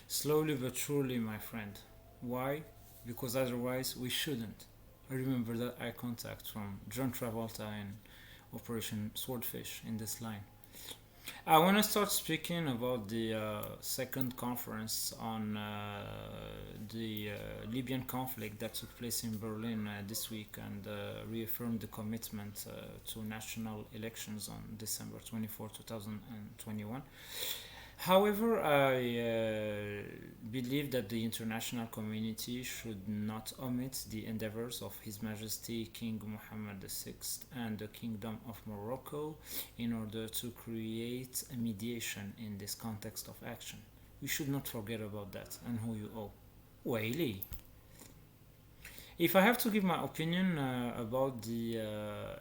Slowly but surely, my friend. Why? Because otherwise we shouldn't. I remember that eye contact from John Travolta in Operation Swordfish in this line. I want to start speaking about the second conference on the Libyan conflict that took place in Berlin this week and reaffirmed the commitment to national elections on December 24, 2021. However, I believe that the international community should not omit the endeavors of His Majesty King Mohammed VI and the Kingdom of Morocco in order to create a mediation in this context of action. We should not forget about that and who you owe. Waili. If I have to give my opinion about the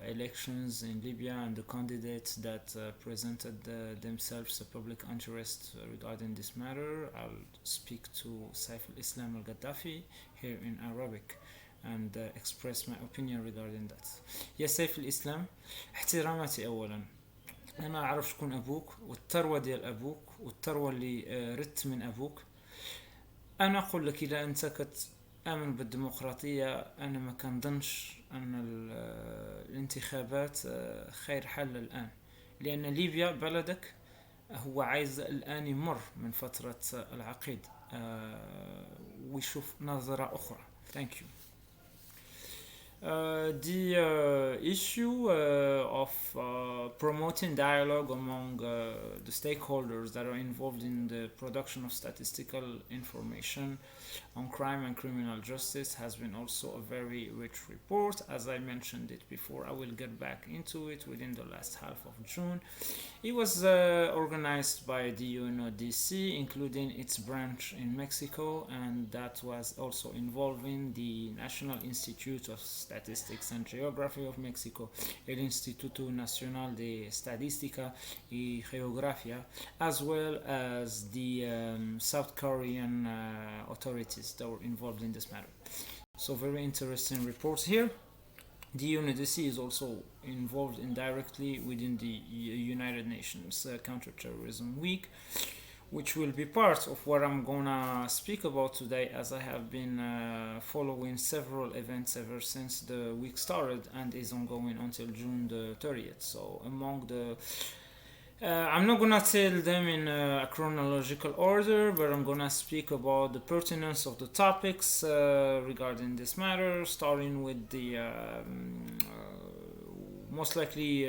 elections in Libya and the candidates that presented themselves a public interest regarding this matter, I'll speak to Saif al-Islam al-Gaddafi here in Arabic and express my opinion regarding that. يا سيف الإسلام، احتراماتي أولا. أنا أعرف شكون أبوك والثروة ديال أبوك والثروة اللي ردت من أبوك. أنا أقول لك إذا أنت آمن بالديمقراطية، أنا ما كنظنش أن الانتخابات خير حل الآن، لأن ليبيا بلدك هو عايز الآن يمر من فترة العقيد ويشوف نظرة أخرى. Thank you. The issue of promoting dialogue among the stakeholders that are involved in the production of statistical information on crime and criminal justice has been also a very rich report. As I mentioned it before, I will get back into it within the last half of June. It was organized by the UNODC, including its branch in Mexico, and that was also involving the National Institute of Statistics and Geography of Mexico, el Instituto Nacional de Estadística y Geografía, as well as the South Korean authorities that were involved in this matter. So very interesting reports here. The UNODC is also involved indirectly within the United Nations Counterterrorism Week, which will be part of what I'm gonna speak about today, as I have been following several events ever since the week started and is ongoing until June the 30th. So among the I'm not gonna tell them in a chronological order, but I'm gonna speak about the pertinence of the topics regarding this matter, starting with the most likely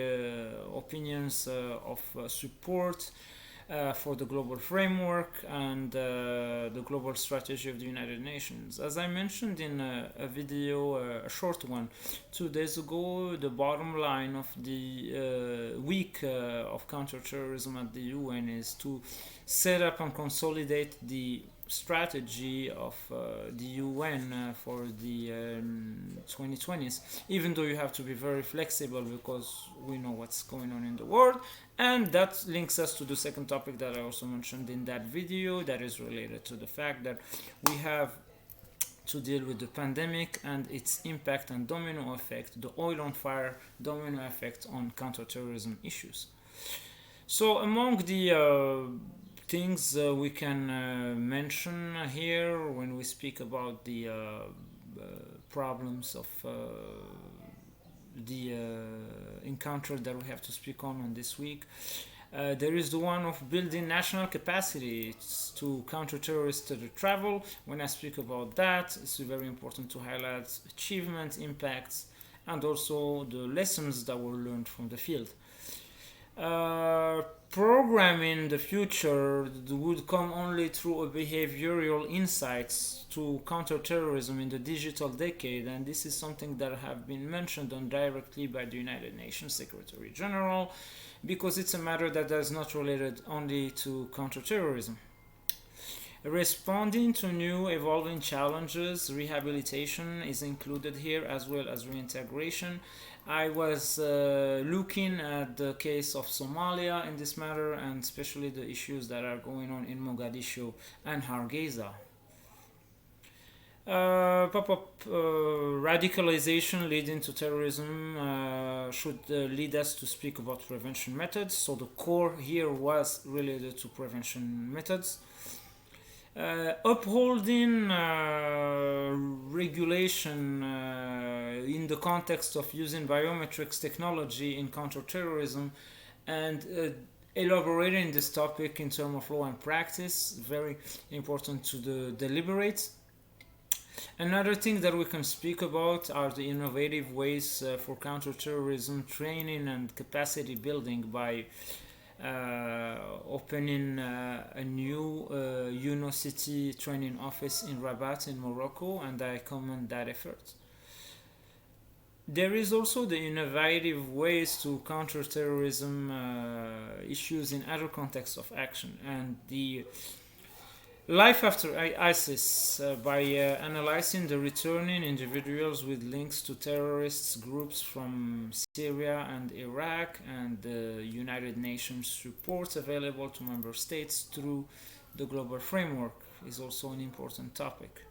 opinions of support for the global framework and the global strategy of the United Nations. As I mentioned in a video, a short one, 2 days ago, the bottom line of the week of counterterrorism at the UN is to set up and consolidate the strategy of the UN for the 2020s, even though you have to be very flexible because we know what's going on in the world. And that links us to the second topic that I also mentioned in that video, that is related to the fact that we have to deal with the pandemic and its impact and domino effect, the oil on fire domino effect on counterterrorism issues. So among the things we can mention here when we speak about the problems of the encounter that we have to speak on this week. There is the one of building national capacity to counter terrorist travel. When I speak about that, it's very important to highlight achievements, impacts, and also the lessons that were learned from the field. Programming the future would come only through a behavioral insights to counter terrorism in the digital decade, and this is something that have been mentioned indirectly by the United Nations Secretary General, because it's a matter that is not related only to counterterrorism. Responding to new evolving challenges, rehabilitation is included here, as well as reintegration. I was looking at the case of Somalia in this matter, and especially the issues that are going on in Mogadishu and Hargeisa. Radicalization leading to terrorism should lead us to speak about prevention methods. So the core here was related to prevention methods. Upholding regulation in the context of using biometrics technology in counterterrorism and elaborating this topic in terms of law and practice, very important to the deliberate. Another thing that we can speak about are the innovative ways for counterterrorism training and capacity building by opening a new UNOCITY training office in Rabat in Morocco, and I commend that effort. There is also the innovative ways to counter terrorism issues in other contexts of action, and the life after ISIS by analyzing the returning individuals with links to terrorist groups from Syria and Iraq, and the United Nations reports available to member states through the global framework is also an important topic.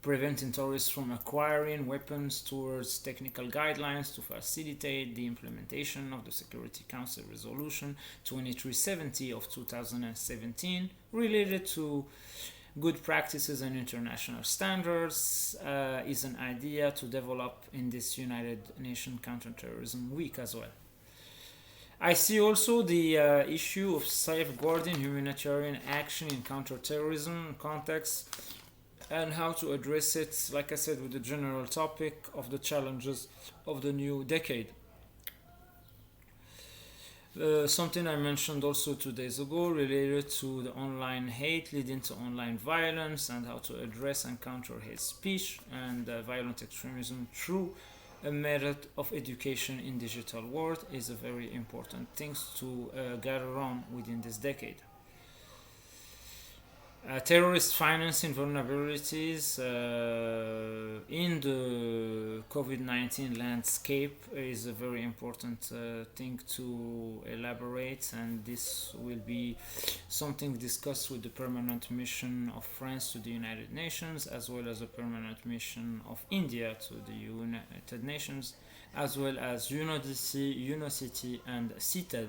Preventing terrorists from acquiring weapons towards technical guidelines to facilitate the implementation of the Security Council Resolution 2370 of 2017 related to good practices and international standards is an idea to develop in this United Nations Counterterrorism Week as well. I see also the issue of safeguarding humanitarian action in counterterrorism context and how to address it, like I said, with the general topic of the challenges of the new decade. Something I mentioned also 2 days ago related to the online hate leading to online violence and how to address and counter hate speech and violent extremism through a method of education in digital world is a very important thing to gather on within this decade. Terrorist financing vulnerabilities in the COVID-19 landscape is a very important thing to elaborate, and this will be something discussed with the permanent mission of France to the United Nations, as well as the permanent mission of India to the United Nations, as well as UNOCITY and CITED.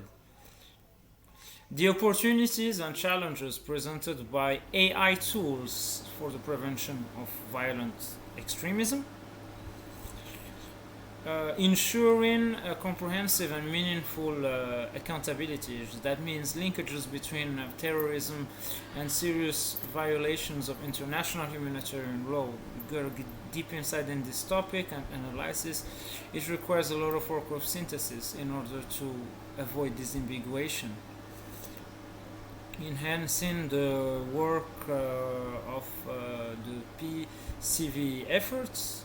The opportunities and challenges presented by AI tools for the prevention of violent extremism, ensuring a comprehensive and meaningful accountability. That means linkages between terrorism and serious violations of international humanitarian law. We gotta get deep inside in this topic and analysis. It requires a lot of work of synthesis in order to avoid disambiguation. Enhancing the work of the PCV efforts,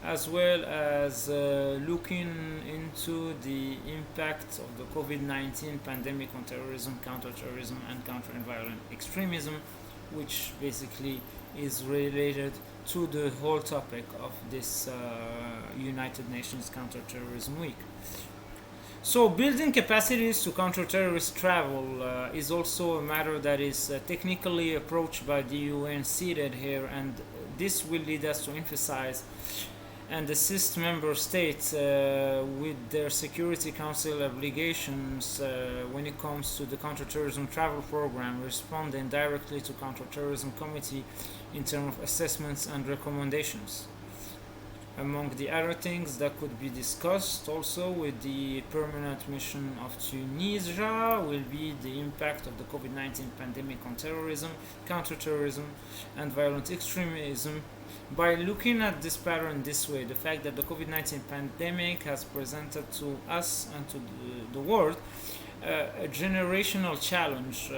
as well as looking into the impact of the COVID-19 pandemic on terrorism, counterterrorism, and counter-violent extremism, which basically is related to the whole topic of this United Nations Counterterrorism Week. So, building capacities to counter terrorist travel is also a matter that is technically approached by the UN seated here, and this will lead us to emphasize and assist member states with their Security Council obligations when it comes to the counterterrorism travel program, responding directly to counterterrorism committee in terms of assessments and recommendations. Among the other things that could be discussed also with the permanent mission of Tunisia will be the impact of the COVID-19 pandemic on terrorism, counterterrorism, and violent extremism. By looking at this pattern this way, the fact that the COVID-19 pandemic has presented to us and to the world a generational challenge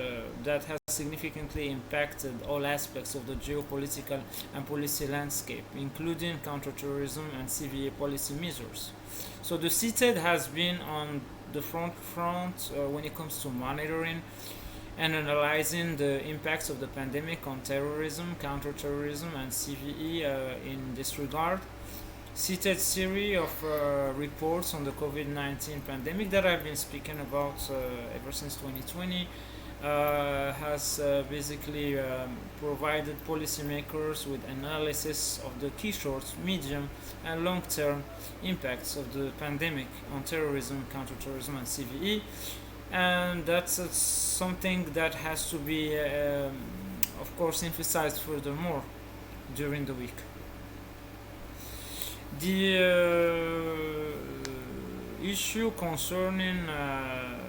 that has significantly impacted all aspects of the geopolitical and policy landscape, including counterterrorism and CVA policy measures. So the CITED has been on the front when it comes to monitoring and analyzing the impacts of the pandemic on terrorism, counterterrorism, and CVE in this regard. CITED series of reports on the COVID-19 pandemic that I've been speaking about ever since 2020 has basically provided policymakers with analysis of the key short, medium, and long-term impacts of the pandemic on terrorism, counterterrorism, and CVE, and that's something that has to be of course, emphasized furthermore during the week. The issue concerning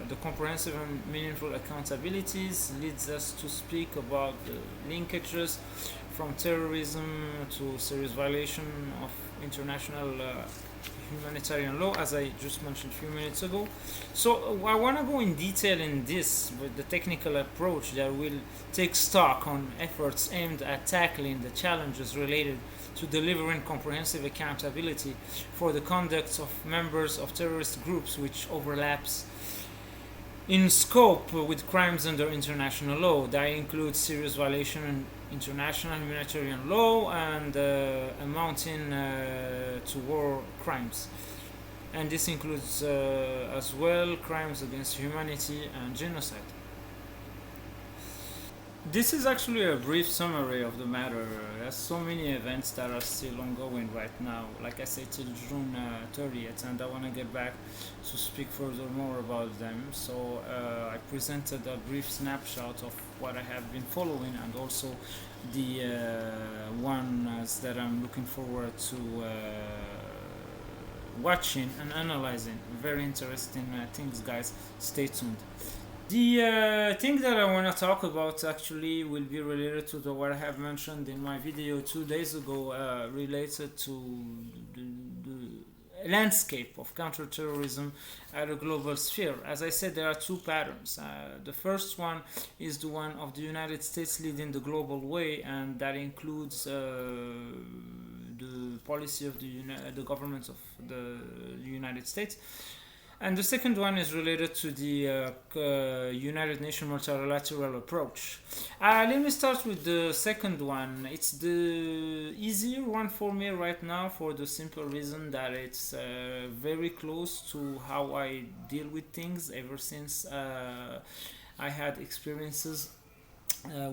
the comprehensive and meaningful accountabilities leads us to speak about the linkages from terrorism to serious violation of international humanitarian law, as I just mentioned a few minutes ago. So I want to go in detail in this with the technical approach that will take stock on efforts aimed at tackling the challenges related to delivering comprehensive accountability for the conduct of members of terrorist groups, which overlaps in scope with crimes under international law. That includes serious violation of international humanitarian law and amounting to war crimes. And this includes as well crimes against humanity and genocide. This is actually a brief summary of the matter. There's so many events that are still ongoing right now, like I said, till June 30th, and I want to get back to speak further more about them. So I presented a brief snapshot of what I have been following and also the ones that I'm looking forward to watching and analyzing. Very interesting things, guys. Stay tuned. The thing that I want to talk about actually will be related to what I have mentioned in my video 2 days ago, related to the landscape of counterterrorism at a global sphere. As I said, there are two patterns. The first one is the one of the United States leading the global way, and that includes the policy of the government of the United States. And the second one is related to the United Nations multilateral approach. Let me start with the second one. It's the easier one for me right now for the simple reason that it's very close to how I deal with things ever since I had experiences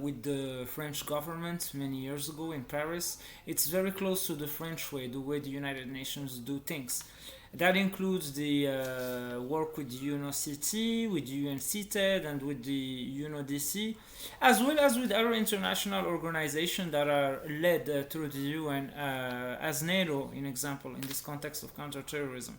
with the French government many years ago in Paris. It's very close to the French way, the way the United Nations do things. That includes the work with UNOCT, with UNCTAD, and with the UNODC, as well as with other international organizations that are led through the UN, as NATO, in example, in this context of counterterrorism.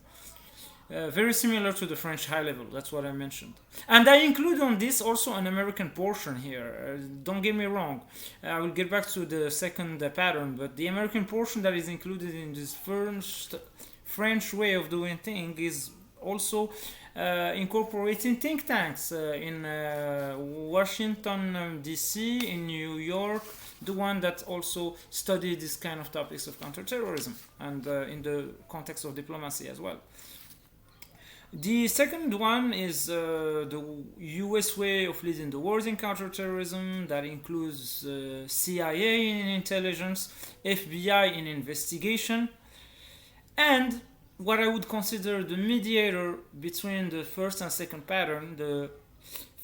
Very similar to the French high level, that's what I mentioned. And I include on this also an American portion here. Don't get me wrong, I will get back to the second pattern, but the American portion that is included in this first French way of doing things is also incorporating think tanks in Washington DC, in New York, the one that also study this kind of topics of counterterrorism and in the context of diplomacy as well. The second one is the US way of leading the world in counterterrorism. That includes CIA in intelligence, FBI in investigation, and what I would consider the mediator between the first and second pattern, the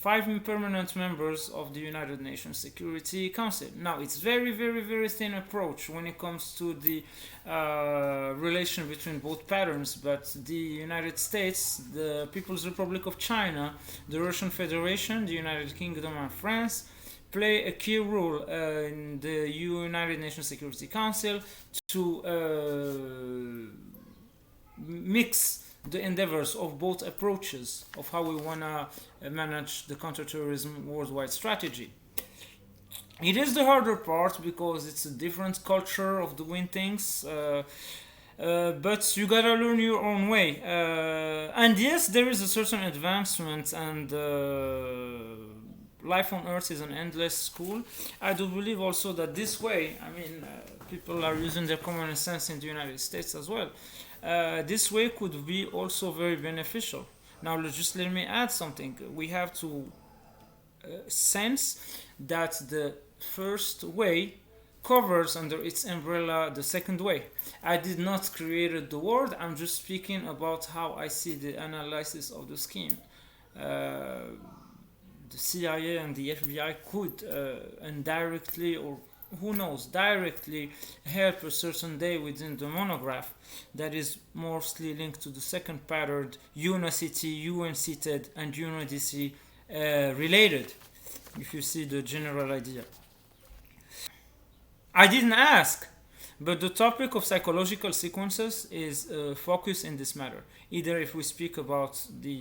5 permanent members of the United Nations Security Council. Now, it's very, very, very thin approach when it comes to the relation between both patterns, but the United States, the People's Republic of China, the Russian Federation, the United Kingdom, and France play a key role in the United Nations Security Council to mix the endeavors of both approaches of how we want to manage the counterterrorism worldwide strategy. It is the harder part because it's a different culture of doing things, but you gotta learn your own way. And yes, there is a certain advancement, and life on Earth is an endless school. I do believe also that this way, people are using their common sense in the United States as well. This way could be also very beneficial. Now, just let me add something. We have to sense that the first way covers under its umbrella the second way. I did not create the word, I'm just speaking about how I see the analysis of the scheme. The CIA and the FBI could indirectly, or who knows, directly help a certain day within the monograph that is mostly linked to the second pattern, UNOCT, UNCTAD, and UNODC related, if you see the general idea. I didn't ask, but the topic of psychological sequences is focused in this matter. Either if we speak about the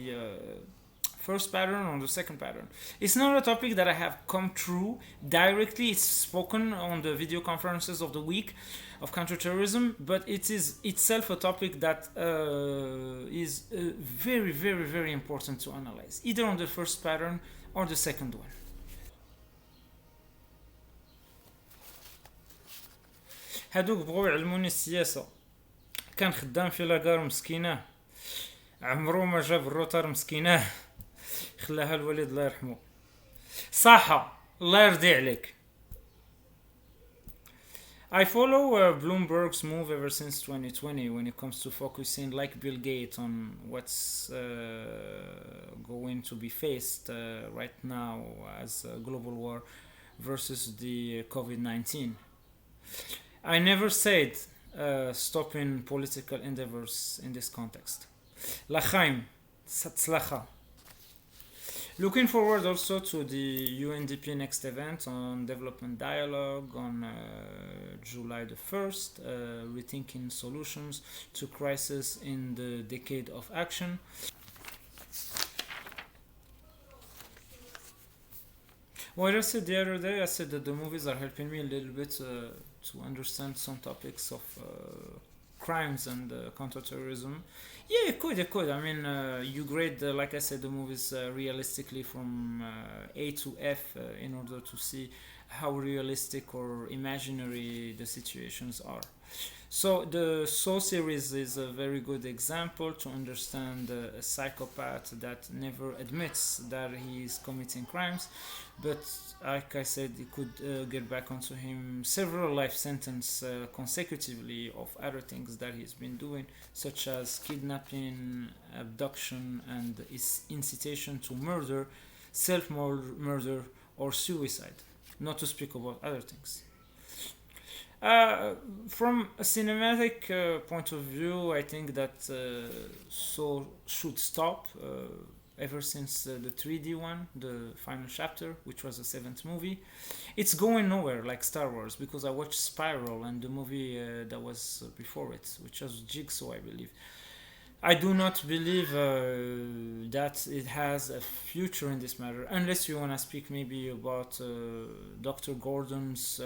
first pattern or the second pattern. It's not a topic that I have come through directly. It's spoken on the video conferences of the week of counterterrorism, but it is itself a topic that is very, very, very important to analyze, either on the first pattern or the second one. هادوك بغوا يعلموني السياسة. كان خدام في لاكار مسكينة، عمرو ما جاب الروتر مسكينة، خلاها الوالد الله يرحمه. صحة الله يرضي عليك. I follow Bloomberg's move ever since 2020 when it comes to focusing, like Bill Gates, on what's going to be faced right now as a global war versus the COVID-19. I never said stopping political endeavors in this context. L'chaim, satzlacha. Looking forward also to the UNDP next event on development dialogue on July the 1st, rethinking solutions to crisis in the decade of action. What I said the other day, I said that the movies are helping me a little bit to understand some topics of crimes and counterterrorism. Yeah, it could. I mean, you grade, like I said, the movies realistically from A to F in order to see how realistic or imaginary the situations are. So the Saw series is a very good example to understand a psychopath that never admits that he is committing crimes, but like I said, it could get back onto him several life sentences consecutively of other things that he's been doing, such as kidnapping, abduction, and incitation to murder, self-murder, or suicide, not to speak about other things. From a cinematic point of view, I think that Saw should stop ever since the 3D one, the final chapter, which was the seventh movie. It's going nowhere like Star Wars, because I watched Spiral and the movie that was before it, which was Jigsaw, I believe. I do not believe that it has a future in this matter, unless you want to speak maybe about Dr. Gordon's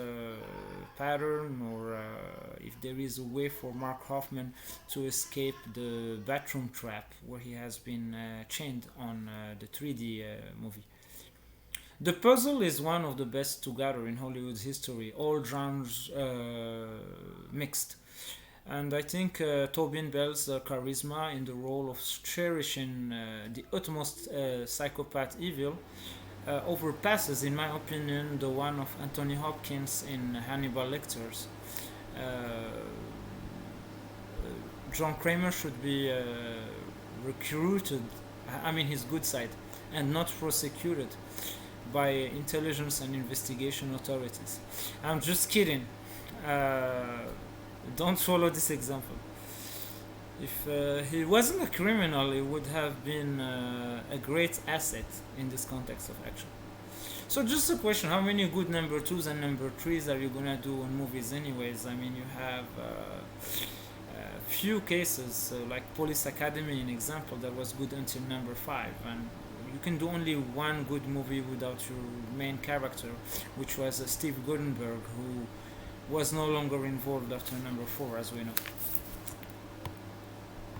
pattern, or if there is a way for Mark Hoffman to escape the bathroom trap where he has been chained on the 3D movie. The Puzzle is one of the best together in Hollywood's history, all genres mixed. And I think Tobin Bell's charisma in the role of cherishing the utmost psychopath evil overpasses, in my opinion, the one of Anthony Hopkins in Hannibal Lecter's. John Kramer should be recruited, I mean his good side, and not prosecuted by intelligence and investigation authorities. I'm just kidding. Don't follow this example. If he wasn't a criminal, he would have been a great asset in this context of action. So just a question: how many good number twos and number threes are you gonna do on movies, anyways? I mean, you have few cases like Police Academy, an example that was good until number five, and you can do only one good movie without your main character, which was Steve Guttenberg, who was no longer involved after number four, as we know.